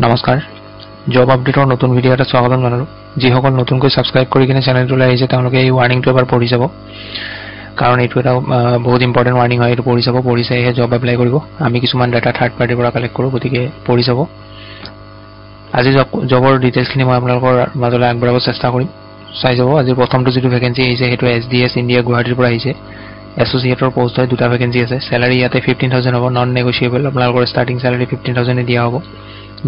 নমস্কাৰ জব আপডেটৰ নতুন ভিডিঅ' এটা স্বাগতম জনালোঁ যিসকল নতুনকৈ সাবস্ক্ৰাইব কৰি কিনে চেনেলটোলৈ আহিছে তেওঁলোকে এই ৱাৰ্নিংটো এবাৰ পঢ়ি যাব কাৰণ এইটো এটা বহুত ইম্পৰ্টেন্ট ৱাৰ্নিং হয় এইটো পঢ়ি যাব পঢ়িছেহে জব এপ্লাই কৰিব আমি কিছুমান ডাটা থাৰ্ড পাৰ্টিৰ পৰা কালেক্ট কৰোঁ গতিকে পঢ়ি যাব আজি জবৰ ডিটেইলছখিনি মই আপোনালোকৰ মাজলৈ আগবঢ়াব চেষ্টা কৰিম চাই যাব আজি প্ৰথমটো যিটো ভ্যাকেন্সি আহিছে সেইটো SDS ইণ্ডিয়া গুৱাহাটীৰ পৰা আহিছে এছ'চিয়েটৰ পোষ্ট হয় দুটা ভ্যাকেন্সি আছে স্যালাৰি ইয়াতে 15000 হ'ব নন নেগোশিয়েবল আপোনালোকৰ ষ্টাৰ্টিং স্যালাৰি 15000 দিয়া হ'ব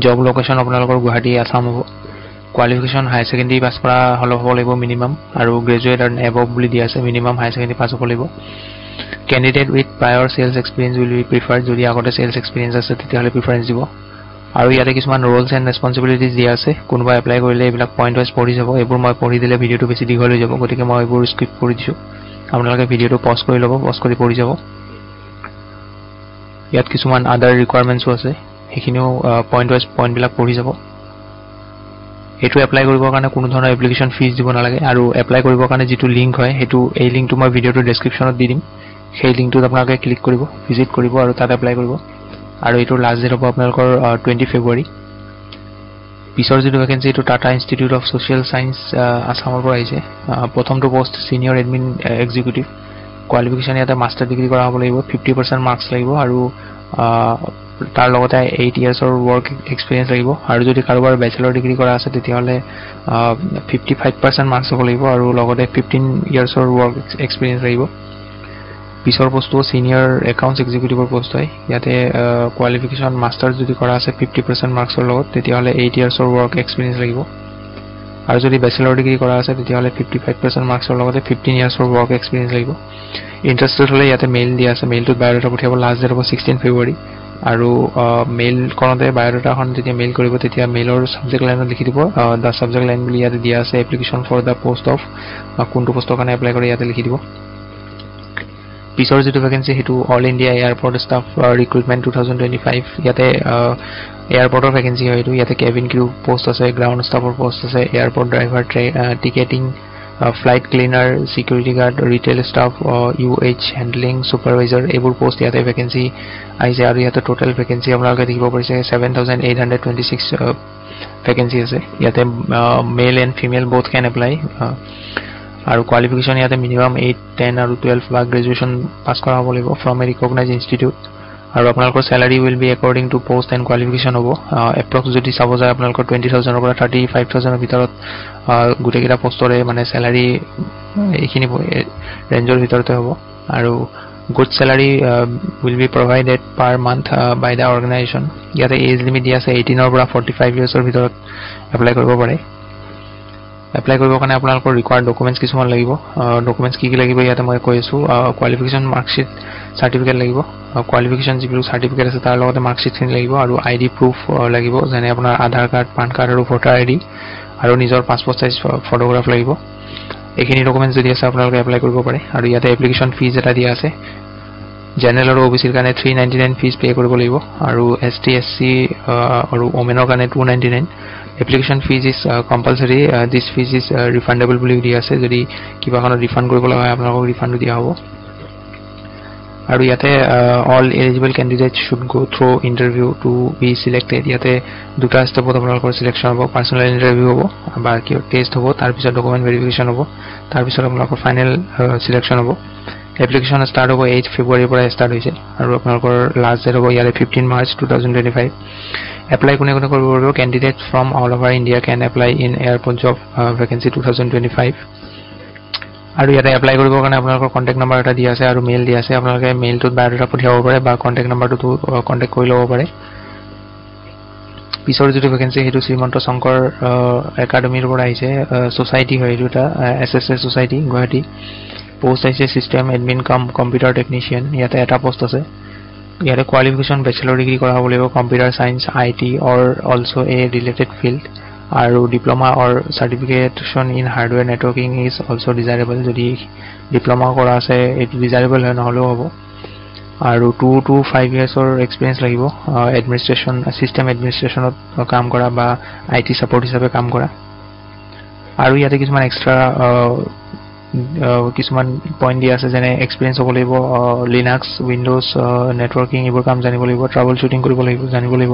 জব লোকেশন আপোনালোকৰ গুৱাহাটী আসাম হ'ব কোৱালিফিকেশন হাই সেকেন্ডাৰী পাস কৰা হ'ব লাগিব মিনিমাম আৰু গ্ৰেজুৱেট আৰু এবভ বুলি দিয়া আছে মিনিমাম হাই সেকেন্ডাৰী পাস হ'ব লাগিব candidate with prior sales experience will be preferred যদি আগতে সেলস এক্সপেৰিয়েন্স আছে তেতিয়াহলে প্ৰিফাৰেন্স দিব আৰু ইয়াতে কিছুমান ৰোলছ এণ্ড ৰেসপন্সিবিলিটিজ দিয়া আছে কোনোবা এপ্লাই কৰিলে এইবিলাক পইণ্ট ওয়াইজ পঢ়ি যাব এইবোৰ মই পঢ়ি দিলে ভিডিঅটো বেছি দীঘল হৈ যাব গতিকে মই এইবোৰ স্কিপ কৰি দিছো আপোনালোকে ভিডিঅটো পজ কৰি ল'ব পজ কৰি পঢ়ি যাব ইয়াত কিছুমান আদাৰ ৰিকোয়াৰমেন্টছো আছে সেইখিনিও পইণ্ট ওয়াইজ পইণ্ট বিলাক পঢ়ি যাব এটো এপ্লাই কৰিবৰ কাৰণে কোনো ধৰণৰ এপ্লিকেশন ফিজ দিব নালাগে আৰু এপ্লাই কৰিবৰ কাৰণে যেটো লিংক হয় হেতু এই লিংকটো মই ভিডিঅটোৰ ডেসক্ৰিপচনত দি দিম সেই লিংকটোত আপোনালোকে ক্লিক কৰিব ভিজিট কৰিব আৰু তাত এপ্লাই কৰিব আৰু এটো লাষ্ট ডেট হ'ব আপোনালোকৰ 20 ফেব্ৰুৱাৰী পিছৰ যেটো ভ্যাকেন্সি এটো Tata Institute of Social Science আসামৰ পৰা আহিছে প্ৰথমটো post senior admin executive qualification ইয়াতে মাস্টাৰ ডিগ্ৰী কৰা হ'ব লাগিব 50% মাৰ্কস লাগিব আৰু তাৰ লগতে 8 ইয়াৰ্ছৰ ওয়াৰ্ক এক্সপেৰিয়েন্স লাগিব আৰু যদি কাৰোবাৰ ব্যাচেলৰ ডিগ্ৰী কৰা আছে তেতিয়াহলে 55% মাৰ্কস হ'ব লাগিব আৰু লগতে 15 ইয়াৰ্ছৰ ওয়াৰ্ক এক্সপেৰিয়েন্স লাগিব পিছৰ পোষ্টটো সিনিয়ৰ একাউন্টস এক্সিকিউটিভৰ পোষ্ট হয় ইয়াতে কোৱালিফিকেশন মাস্টাৰ যদি কৰা আছে 50% মাৰ্কসৰ লগত তেতিয়াহলে 8 ইয়াৰ্ছৰ ওয়াৰ্ক এক্সপেৰিয়েন্স লাগিব আৰু যদি ব্যাচেলৰ ডিগ্ৰী কৰা আছে তেতিয়াহলে 55% মাৰ্কসৰ লগতে 15 ইয়াৰ্ছৰ ওয়াৰ্ক এক্সপেৰিয়েন্স লাগিব ইন্টাৰেষ্টেড হলে ইয়াতে মেইল দিয়া আছে মেইলটোত বায়োডাটা পঠিয়াব লাষ্ট ডেট হ'ব 16 ফেব্ৰুৱাৰী আৰু মেইল কৰোতে বায়োডাটাখন যেতিয়া মেইল কৰিব তেতিয়া মেইলৰ সাবজেক্ট লাইনত লিখি দিব দা সাবজেক্ট লাইন বুলি ইয়াতে দিয়া আছে application for the post of কোনটো পোষ্টৰ কাৰণে এপ্লাই কৰি ইয়াতে লিখি দিব পিছৰ যেটো ভ্যাকেন্সি হেতু all India airport staff recruitment 2025 ইয়াতে এয়াৰপোৰ্টৰ ভ্যাকেন্সি হয় এটো ইয়াতে কেবিন ক্ৰু পোষ্ট আছে গ্ৰাউন্ড ষ্টাফৰ পোষ্ট আছে airport driver ticketing flight cleaner security guard retail staff UH handling supervisor এইবোৰ পোষ্ট ইয়াতে ভ্যাকেন্সি আহিছে আৰু ইয়াতে টোটাল ভ্যাকেন্সি আপোনালোকে দেখিব পাৰিছে 7826 ভ্যাকেন্সি আছে ইয়াতে male and female both can apply আৰু কোৱালিফিকেশন ইয়াতে মিনিমাম 8 10 আৰু 12 বা গ্ৰেজুৱেচন পাস কৰা হ'ব লাগিব ফ্ৰম এ ৰিকগনাইজড ইনষ্টিটিউট আৰু আপোনালোকৰ স্যালাৰি will be according to post and qualification হ'ব এপ্ৰক্স যদি চাব যায় আপোনালোকৰ 20000 ৰ পৰা 35000 ৰ ভিতৰত গুটেকিটা পোষ্টৰে মানে স্যালাৰি এইখিনি ৰেঞ্জৰ ভিতৰতে হ'ব আৰু good salary will be provided per month by the organization ইয়াতে এজ লিমিট দিয়া আছে 18 ৰ পৰা 45 ইয়াৰ্ছৰ ভিতৰত এপ্লাই কৰিব পাৰে এপ্লাই কৰিবৰ কাৰণে আপোনালোকৰ ৰিকোয়াৰ্ড ডকুমেন্টস কিছুমান লাগিব ডকুমেন্টস কি লাগিব ইয়াতে মই কৈ আছো কোৱালিফিকেশন মাৰ্কশিট সাৰ্টিফিকেট লাগিব কোৱালিফিকেশন যিবোৰ সাৰ্টিফিকেট আছে তাৰ লগতে মাৰ্কশিট খিনি লাগিব আৰু আইডি প্ৰুফ লাগিব যেনে আপোনাৰ আধাৰ কাৰ্ড পান কাৰ্ড আৰু ভোটাৰ আইডি আৰু নিজৰ পাছপোৰ্ট সাইজ ফটোগ্ৰাফ লাগিব এইখিনি ডকুমেন্টস যদি আছে আপোনালোকে এপ্লাই কৰিব পাৰে আৰু ইয়াতে এপ্লিকেশন ফিজ এটা দিয়া আছে জেনাৰেল আৰু OBC ৰ কাৰণে 399 ফিজ পে কৰিব লাগিব আৰু ST SC আৰু ওমেনৰ কাৰণে 299 application fees is compulsory this fees is refundable বুলি দিয়া আছে যদি কিবা কোনো ৰিফান্ড কৰিব লগা হয় আপোনালোকক ৰিফান্ড দিয়া হ'ব আৰু ইয়াতে all eligible candidates should go through interview to be selected ইয়াতে দুটা ষ্টেপত আপোনালোকৰ সিলেকশন হ'ব পাৰ্সোনাল ইন্টাৰভিউ হ'ব বা কি টেষ্ট হ'ব তাৰ পিছত ডকুমেন্ট ভেৰিফিকেশন হ'ব তাৰ পিছত আপোনালোকৰ ফাইনেল সিলেকশন হ'ব এপ্লিকেশন স্টাৰ্ট হ'ব 8 ফেব্ৰুৱাৰীৰ পৰা স্টাৰ্ট হৈছে আৰু আপোনালোকৰ লাষ্ট ডেট হ'ব ইয়াৰে 15 মাৰ্চ 2025 apply কোনে কোনে কৰিব পাৰিব candidates from all over India can apply in airport job vacancy 2025 আৰু ইয়াতে এপ্লাই কৰিবৰ কাৰণে আপোনালোকৰ কন্টাক্ট নম্বৰ এটা দিয়া আছে আৰু মেইল দিয়া আছে আপোনালোকে মেইলটোত বায়োডাটা পঠিয়াব পাৰে বা কন্টাক্ট নম্বৰটো কন্টাক্ট কৰি ল'ব পাৰে পিছৰ যেটো ভ্যাকেন্সি হেতু শ্ৰীমন্ত শংকৰ একাডেমিৰ পৰা আহিছে সোসাইটি হয় এটা SSS সোসাইটি গুৱাহাটী পোষ্ট আছে সিস্টেম এডমিন কাম কম্পিউটাৰ টেকনিশিয়ান ইয়াতে এটা পোষ্ট আছে ইয়াতে কোৱালিফিকেশন ব্যাচেলৰ ডিগ্ৰী কৰা হ'ব লাগিব computer science IT or also a related field আৰু diploma or certification in hardware networking is also desirable যদি ডিপ্লোমা কৰা আছে এটো desirable হয় নহলেও হ'ব আৰু 2 to 5 ইয়াৰ্ছৰ এক্সপেৰিয়েন্স লাগিব এডমিনিষ্ট্ৰেচন সিস্টেম এডমিনিষ্ট্ৰেচনত কাম কৰা বা IT সাপোৰ্ট হিচাপে কাম কৰা আৰু ইয়াতে কিছুমান এক্সট্ৰা কিছুমান পইণ্ট দিয়া আছে যেনে এক্সপেৰিয়েন্স হ'ব লাগিব লিনাক্স উইন্ডোজ নেটৱৰ্কিং এইবোৰ কাম জানিব লাগিব ট্ৰাবল শুটিং কৰিব লাগিব জানিব লাগিব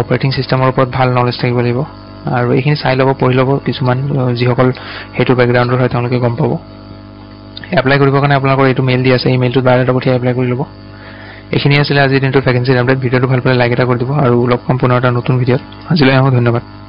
অপাৰেটিং সিস্টেমৰ ওপৰত ভাল নলেজ থাকিব লাগিব আৰু এইখিনি চাই ল'ব পঢ়ি ল'ব কিছুমান যিসকল হেতু বেকগ্ৰাউণ্ডৰ হয় তেওঁলোকে গম পাব এপ্লাই কৰিবৰ কাৰণে আপোনালোকৰ এইটো মেইল দি আছে এই মেইলটোত বায়োডাটা পঠিয়াই এপ্লাই কৰি ল'ব এইখিনি আছিল আজিৰ দিনটোৰ ভ্যাকেন্সি আপডেট ভিডিঅ'টো ভাল পালে লাইক এটা কৰি দিব আৰু লগ পাম পুনৰ এটা নতুন ভিডিঅ'ত আজিলৈ ধন্যবাদ